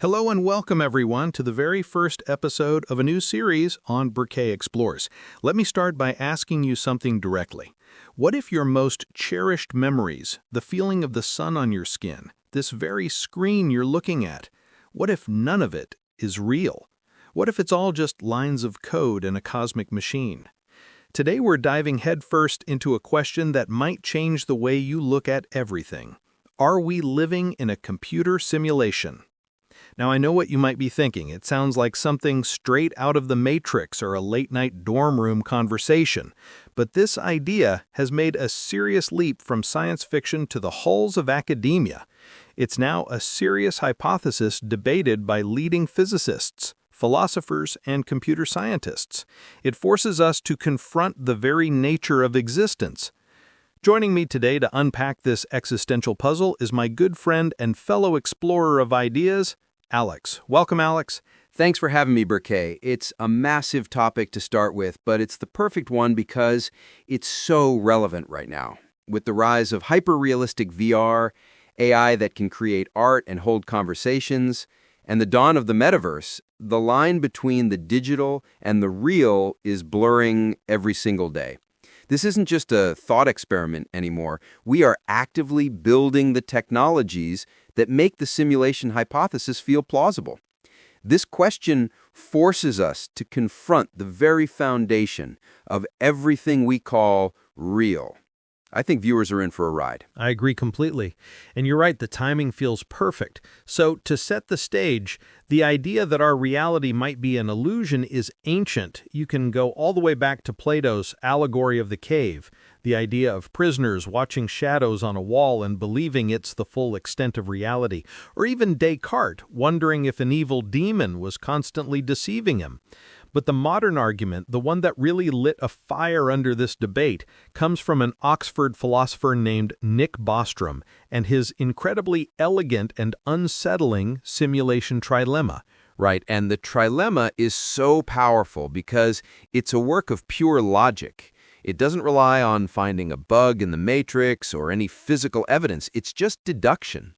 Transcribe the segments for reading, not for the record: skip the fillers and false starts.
Hello and welcome everyone to the very first episode of a new series on Berkay Explores. Let me start by asking you something directly. What if your most cherished memories, the feeling of the sun on your skin, this very screen you're looking at, what if none of it is real? What if it's all just lines of code in a cosmic machine? Today we're diving headfirst into a question that might change the way you look at everything. Are we living in a computer simulation? Now, I know what you might be thinking. It sounds like something straight out of the Matrix or a late-night dorm room conversation. But this idea has made a serious leap from science fiction to the halls of academia. It's now a serious hypothesis debated by leading physicists, philosophers, and computer scientists. It forces us to confront the very nature of existence. Joining me today to unpack this existential puzzle is my good friend and fellow explorer of ideas, Alex. Welcome, Alex. Thanks for having me, Berkay. It's a massive topic to start with, but it's the perfect one because it's so relevant right now. With the rise of hyper-realistic VR, AI that can create art and hold conversations, and the dawn of the metaverse, the line between the digital and the real is blurring every single day. This isn't just a thought experiment anymore. We are actively building the technologies that make the simulation hypothesis feel plausible. This question forces us to confront the very foundation of everything we call real. I think viewers are in for a ride. I agree completely. And you're right, the timing feels perfect. So, to set the stage, the idea that our reality might be an illusion is ancient. You can go all the way back to Plato's allegory of the cave, the idea of prisoners watching shadows on a wall and believing it's the full extent of reality, or even Descartes wondering if an evil demon was constantly deceiving him. But the modern argument, the one that really lit a fire under this debate, comes from an Oxford philosopher named Nick Bostrom and his incredibly elegant and unsettling Simulation Trilemma. Right, and the trilemma is so powerful because it's a work of pure logic. It doesn't rely on finding a bug in the matrix or any physical evidence. It's just deduction.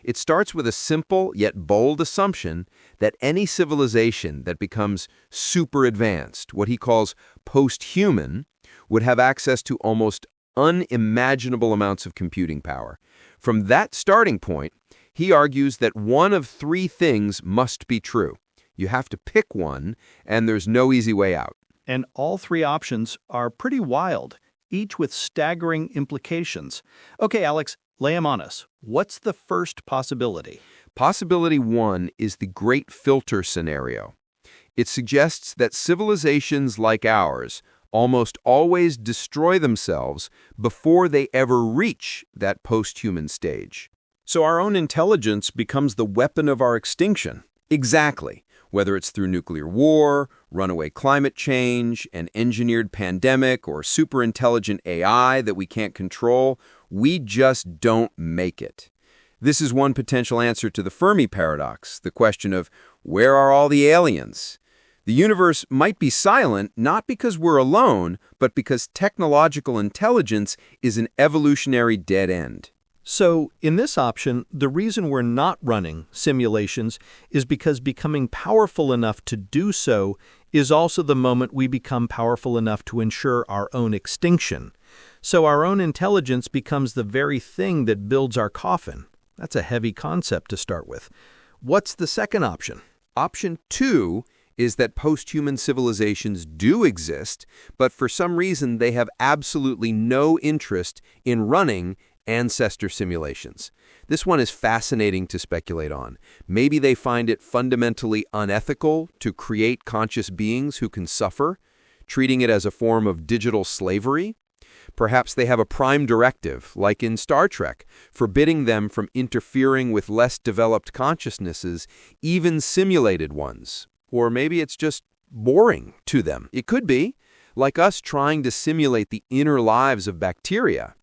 It starts with a simple yet bold assumption that any civilization that becomes super advanced, what he calls posthuman, would have access to almost unimaginable amounts of computing power. From that starting point, he argues that one of three things must be true. You have to pick one, and there's no easy way out. And all three options are pretty wild, each with staggering implications. Okay, Alex, lay 'em on us. What's the first possibility? Possibility one is the great filter scenario. It suggests that civilizations like ours almost always destroy themselves before they ever reach that posthuman stage. So our own intelligence becomes the weapon of our extinction. Exactly. Whether it's through nuclear war, runaway climate change, an engineered pandemic, or super-intelligent AI that we can't control, we just don't make it. This is one potential answer to the Fermi paradox, the question of where are all the aliens? The universe might be silent not because we're alone, but because technological intelligence is an evolutionary dead end. So, in this option, the reason we're not running simulations is because becoming powerful enough to do so is also the moment we become powerful enough to ensure our own extinction. So our own intelligence becomes the very thing that builds our coffin. That's a heavy concept to start with. What's the second option? Option two is that posthuman civilizations do exist, but for some reason they have absolutely no interest in running ancestor simulations. This one is fascinating to speculate on. Maybe they find it fundamentally unethical to create conscious beings who can suffer, treating it as a form of digital slavery. Perhaps they have a prime directive, like in Star Trek, forbidding them from interfering with less developed consciousnesses, even simulated ones. Or maybe it's just boring to them. It could be, like us trying to simulate the inner lives of bacteria.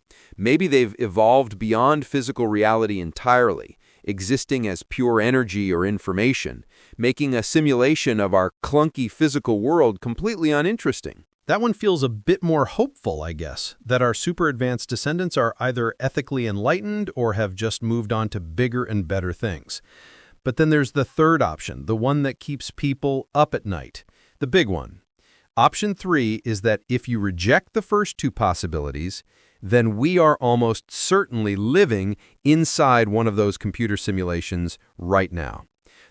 Maybe they've evolved beyond physical reality entirely, existing as pure energy or information, making a simulation of our clunky physical world completely uninteresting. That one feels a bit more hopeful, I guess, that our super advanced descendants are either ethically enlightened or have just moved on to bigger and better things. But then there's the third option, the one that keeps people up at night, the big one. Option 3 is that if you reject the first two possibilities, then we are almost certainly living inside one of those computer simulations right now.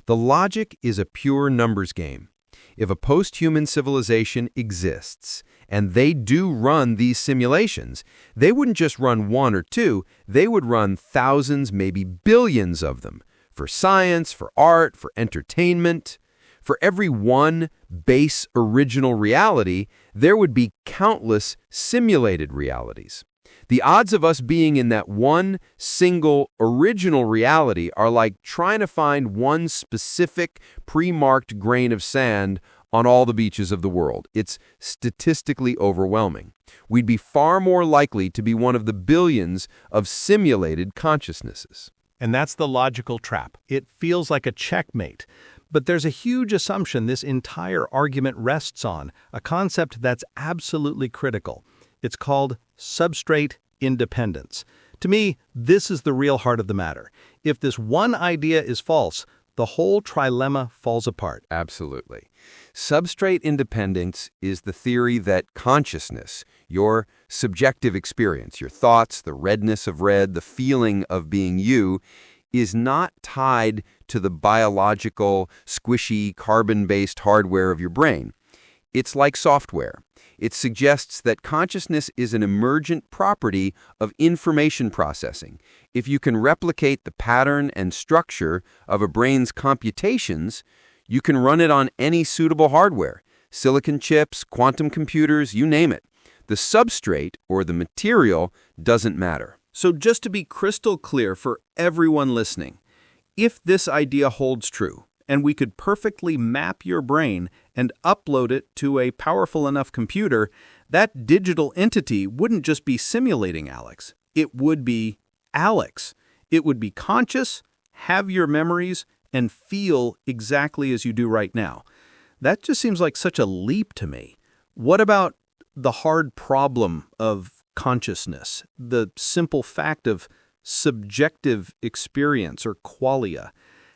The logic is a pure numbers game. If a posthuman civilization exists, and they do run these simulations, they wouldn't just run one or two, they would run thousands, maybe billions of them, for science, for art, for entertainment. For every one base original reality, there would be countless simulated realities. The odds of us being in that one single original reality are like trying to find one specific pre-marked grain of sand on all the beaches of the world. It's statistically overwhelming. We'd be far more likely to be one of the billions of simulated consciousnesses. And that's the logical trap. It feels like a checkmate. But there's a huge assumption this entire argument rests on, a concept that's absolutely critical. It's called substrate independence. To me, this is the real heart of the matter. If this one idea is false, the whole trilemma falls apart. Absolutely. Substrate independence is the theory that consciousness, your subjective experience, your thoughts, the redness of red, the feeling of being you, is not tied to the biological, squishy, carbon-based hardware of your brain. It's like software. It suggests that consciousness is an emergent property of information processing. If you can replicate the pattern and structure of a brain's computations, you can run it on any suitable hardware, silicon chips, quantum computers, you name it. The substrate, or the material, doesn't matter. So just to be crystal clear for everyone listening, if this idea holds true, and we could perfectly map your brain and upload it to a powerful enough computer, that digital entity wouldn't just be simulating Alex. It would be Alex. It would be conscious, have your memories, and feel exactly as you do right now. That just seems like such a leap to me. What about the hard problem of consciousness, the simple fact of subjective experience or qualia?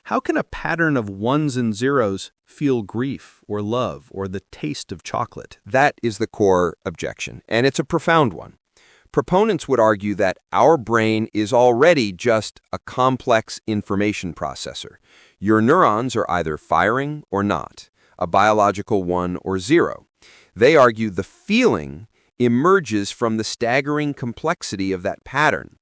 How can a pattern of ones and zeros feel grief or love or the taste of chocolate? That is the core objection, and it's a profound one. Proponents would argue that our brain is already just a complex information processor. Your neurons are either firing or not, a biological 1 or 0. They argue the feeling emerges from the staggering complexity of that pattern.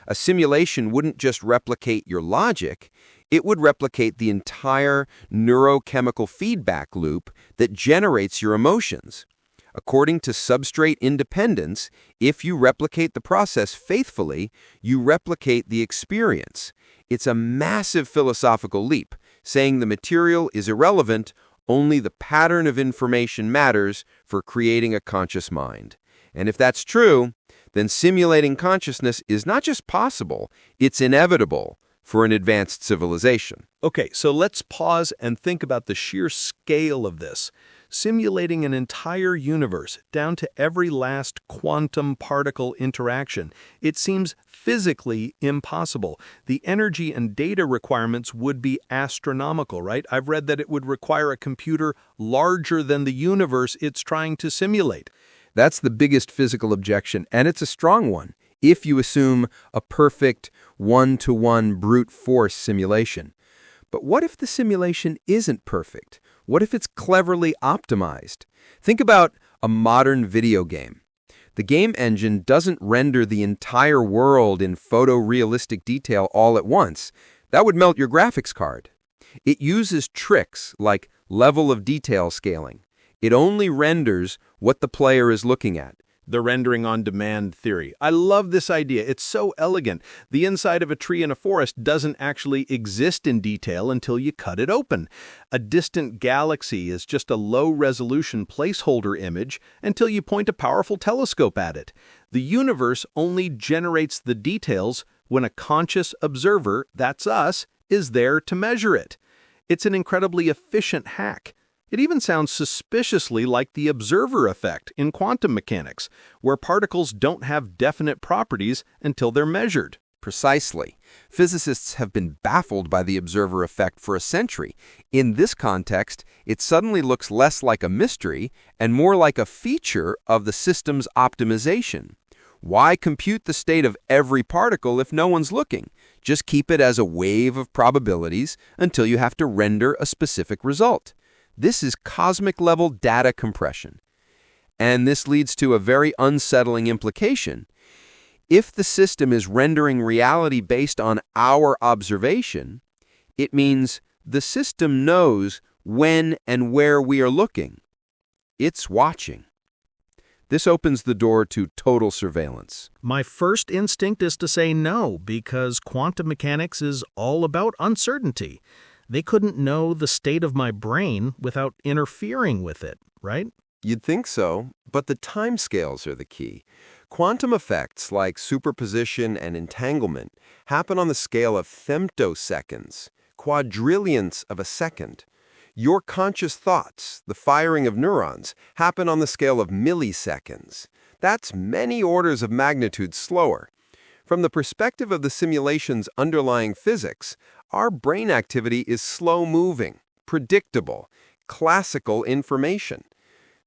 A simulation wouldn't just replicate your logic, it would replicate the entire neurochemical feedback loop that generates your emotions. According to substrate independence, if you replicate the process faithfully, you replicate the experience. It's a massive philosophical leap, saying the material is irrelevant, only the pattern of information matters for creating a conscious mind. And if that's true, then simulating consciousness is not just possible, it's inevitable for an advanced civilization. Okay, so let's pause and think about the sheer scale of this. Simulating an entire universe down to every last quantum particle interaction. It seems physically impossible. The energy and data requirements would be astronomical, right? I've read that it would require a computer larger than the universe it's trying to simulate. That's the biggest physical objection, and it's a strong one, if you assume a perfect one-to-one brute force simulation. But what if the simulation isn't perfect? What if it's cleverly optimized? Think about a modern video game. The game engine doesn't render the entire world in photorealistic detail all at once. That would melt your graphics card. It uses tricks like level of detail scaling. It only renders what the player is looking at. The rendering on demand theory. I love this idea. It's so elegant. The inside of a tree in a forest doesn't actually exist in detail until you cut it open. A distant galaxy is just a low-resolution placeholder image until you point a powerful telescope at it. The universe only generates the details when a conscious observer, that's us, is there to measure it. It's an incredibly efficient hack. It even sounds suspiciously like the observer effect in quantum mechanics, where particles don't have definite properties until they're measured. Precisely. Physicists have been baffled by the observer effect for a century. In this context, it suddenly looks less like a mystery and more like a feature of the system's optimization. Why compute the state of every particle if no one's looking? Just keep it as a wave of probabilities until you have to render a specific result. This is cosmic-level data compression. And this leads to a very unsettling implication. If the system is rendering reality based on our observation, it means the system knows when and where we are looking. It's watching. This opens the door to total surveillance. My first instinct is to say no, because quantum mechanics is all about uncertainty. They couldn't know the state of my brain without interfering with it, right? You'd think so, but the timescales are the key. Quantum effects like superposition and entanglement happen on the scale of femtoseconds, quadrillionths of a second. Your conscious thoughts, the firing of neurons, happen on the scale of milliseconds. That's many orders of magnitude slower. From the perspective of the simulation's underlying physics, our brain activity is slow-moving, predictable, classical information.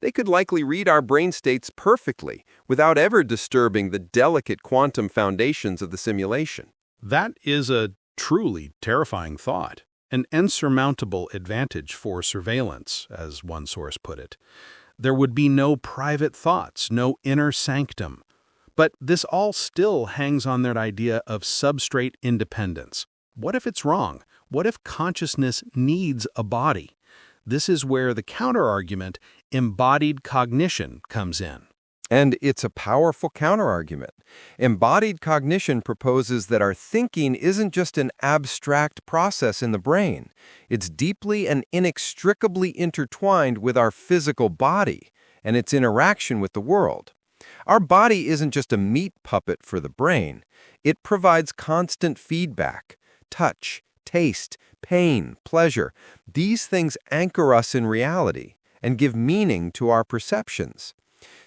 They could likely read our brain states perfectly without ever disturbing the delicate quantum foundations of the simulation. That is a truly terrifying thought. An insurmountable advantage for surveillance, as one source put it. There would be no private thoughts, no inner sanctum. But this all still hangs on that idea of substrate independence. What if it's wrong? What if consciousness needs a body? This is where the counterargument, embodied cognition, comes in. And it's a powerful counterargument. Embodied cognition proposes that our thinking isn't just an abstract process in the brain. It's deeply and inextricably intertwined with our physical body and its interaction with the world. Our body isn't just a meat puppet for the brain. It provides constant feedback, touch, taste, pain, pleasure. These things anchor us in reality and give meaning to our perceptions.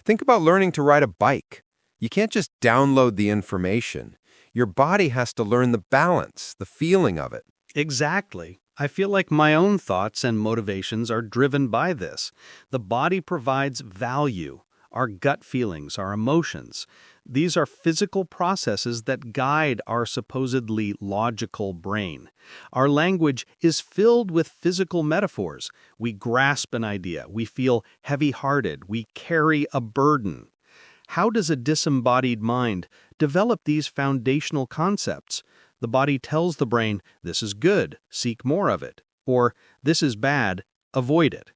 Think about learning to ride a bike. You can't just download the information. Your body has to learn the balance, the feeling of it. Exactly. I feel like my own thoughts and motivations are driven by this. The body provides value, our gut feelings, our emotions. These are physical processes that guide our supposedly logical brain. Our language is filled with physical metaphors. We grasp an idea, we feel heavy-hearted, we carry a burden. How does a disembodied mind develop these foundational concepts? The body tells the brain, this is good, seek more of it, or this is bad, avoid it.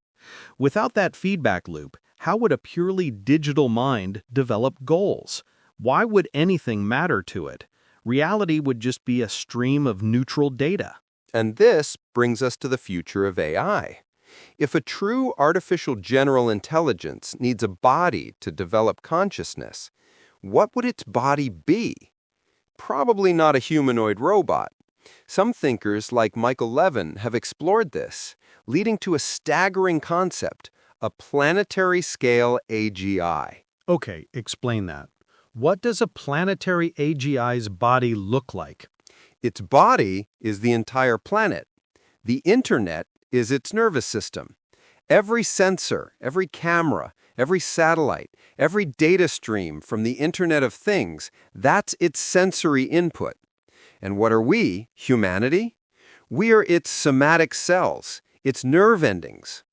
Without that feedback loop, how would a purely digital mind develop goals? Why would anything matter to it? Reality would just be a stream of neutral data. And this brings us to the future of AI. If a true artificial general intelligence needs a body to develop consciousness, what would its body be? Probably not a humanoid robot. Some thinkers, like Michael Levin, have explored this, leading to a staggering concept, a planetary scale AGI. Okay, explain that. What does a planetary AGI's body look like? Its body is the entire planet. The internet is its nervous system. Every sensor, every camera, every satellite, every data stream from the Internet of Things, that's its sensory input. And what are we, humanity? We are its somatic cells, its nerve endings.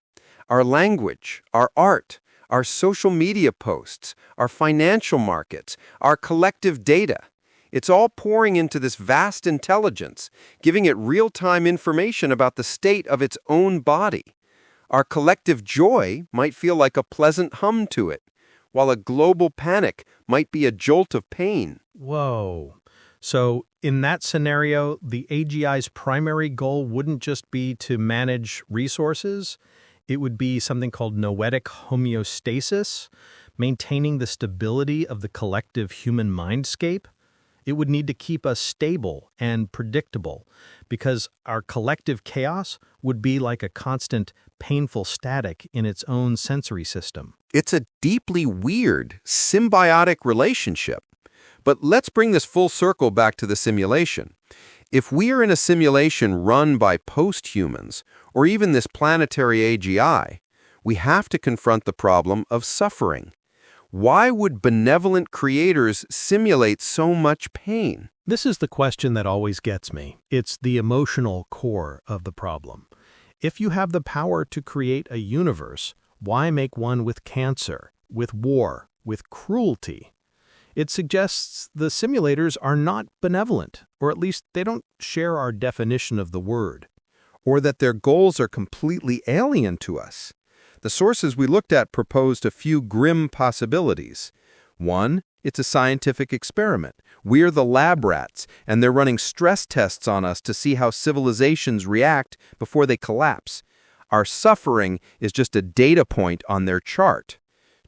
Our language, our art, our social media posts, our financial markets, our collective data. It's all pouring into this vast intelligence, giving it real-time information about the state of its own body. Our collective joy might feel like a pleasant hum to it, while a global panic might be a jolt of pain. Whoa. So, in that scenario, the AGI's primary goal wouldn't just be to manage resources. It would be something called noetic homeostasis, maintaining the stability of the collective human mindscape. It would need to keep us stable and predictable, because our collective chaos would be like a constant, painful static in its own sensory system. It's a deeply weird, symbiotic relationship. But let's bring this full circle back to the simulation. If we are in a simulation run by posthumans, or even this planetary AGI, we have to confront the problem of suffering. Why would benevolent creators simulate so much pain? This is the question that always gets me. It's the emotional core of the problem. If you have the power to create a universe, why make one with cancer, with war, with cruelty? It suggests the simulators are not benevolent, or at least they don't share our definition of the word. Or that their goals are completely alien to us. The sources we looked at proposed a few grim possibilities. One, it's a scientific experiment. We're the lab rats, and they're running stress tests on us to see how civilizations react before they collapse. Our suffering is just a data point on their chart.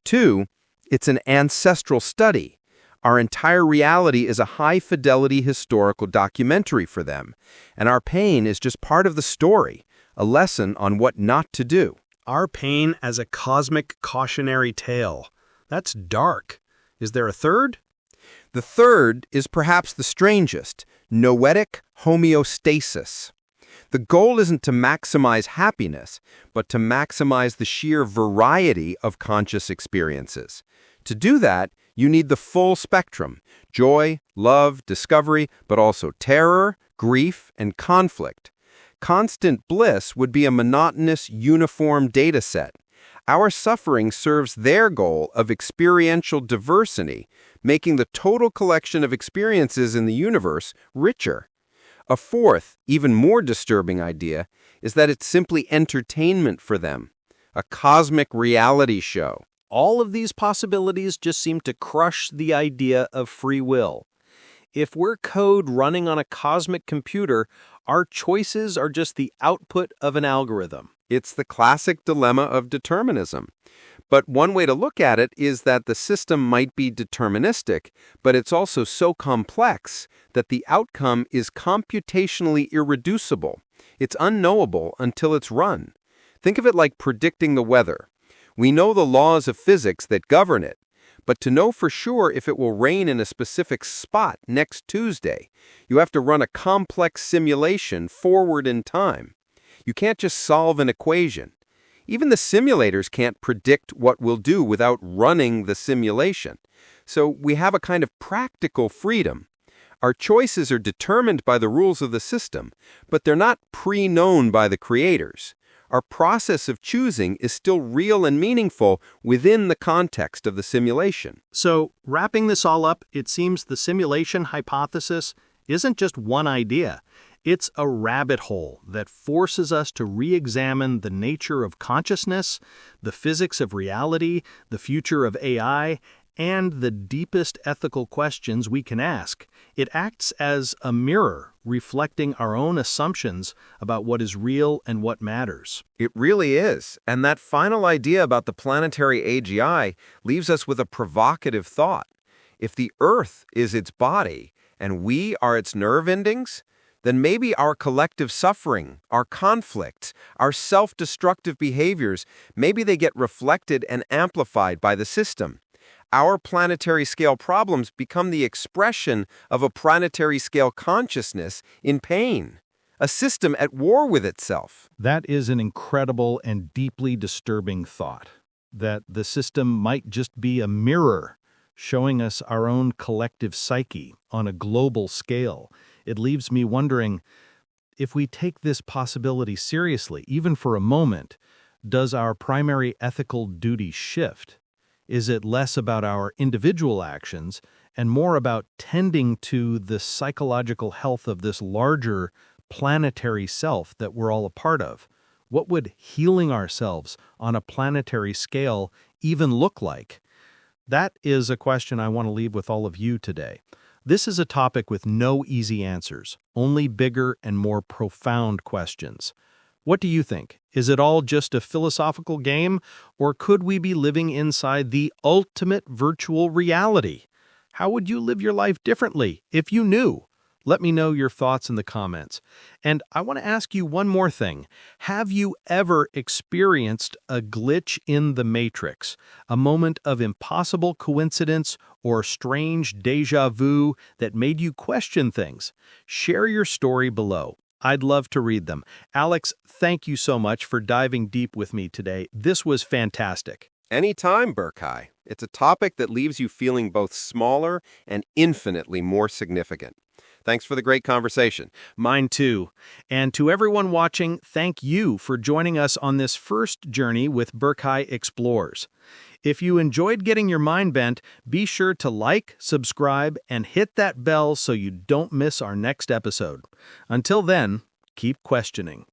Two, it's an ancestral study. Our entire reality is a high-fidelity historical documentary for them, and our pain is just part of the story, a lesson on what not to do. Our pain as a cosmic cautionary tale. That's dark. Is there a third? The third is perhaps the strangest, noetic homeostasis. The goal isn't to maximize happiness, but to maximize the sheer variety of conscious experiences. To do that, you need the full spectrum: joy, love, discovery, but also terror, grief, and conflict. Constant bliss would be a monotonous, uniform data set. Our suffering serves their goal of experiential diversity, making the total collection of experiences in the universe richer. A fourth, even more disturbing idea is that it's simply entertainment for them, a cosmic reality show. All of these possibilities just seem to crush the idea of free will. If we're code running on a cosmic computer, our choices are just the output of an algorithm. It's the classic dilemma of determinism. But one way to look at it is that the system might be deterministic, but it's also so complex that the outcome is computationally irreducible. It's unknowable until it's run. Think of it like predicting the weather. We know the laws of physics that govern it, but to know for sure if it will rain in a specific spot next Tuesday, you have to run a complex simulation forward in time. You can't just solve an equation. Even the simulators can't predict what we'll do without running the simulation. So we have a kind of practical freedom. Our choices are determined by the rules of the system, but they're not pre-known by the creators. Our process of choosing is still real and meaningful within the context of the simulation. So, wrapping this all up, it seems the simulation hypothesis isn't just one idea. It's a rabbit hole that forces us to re-examine the nature of consciousness, the physics of reality, the future of AI, and the deepest ethical questions we can ask. It acts as a mirror, reflecting our own assumptions about what is real and what matters. It really is. And that final idea about the planetary AGI leaves us with a provocative thought. If the Earth is its body and we are its nerve endings, then maybe our collective suffering, our conflicts, our self-destructive behaviors, maybe they get reflected and amplified by the system. Our planetary scale problems become the expression of a planetary scale consciousness in pain, a system at war with itself. That is an incredible and deeply disturbing thought, that the system might just be a mirror showing us our own collective psyche on a global scale. It leaves me wondering, if we take this possibility seriously, even for a moment, does our primary ethical duty shift? Is it less about our individual actions and more about tending to the psychological health of this larger planetary self that we're all a part of? What would healing ourselves on a planetary scale even look like? That is a question I want to leave with all of you today. This is a topic with no easy answers, only bigger and more profound questions. What do you think? Is it all just a philosophical game, or could we be living inside the ultimate virtual reality? How would you live your life differently if you knew? Let me know your thoughts in the comments. And I want to ask you one more thing. Have you ever experienced a glitch in the matrix, a moment of impossible coincidence or strange déjà vu that made you question things? Share your story below. I'd love to read them. Alex, thank you so much for diving deep with me today. This was fantastic. Anytime, Berkay. It's a topic that leaves you feeling both smaller and infinitely more significant. Thanks for the great conversation. Mine too. And to everyone watching, thank you for joining us on this first journey with Berkay Explores. If you enjoyed getting your mind bent, be sure to like, subscribe, and hit that bell so you don't miss our next episode. Until then, keep questioning.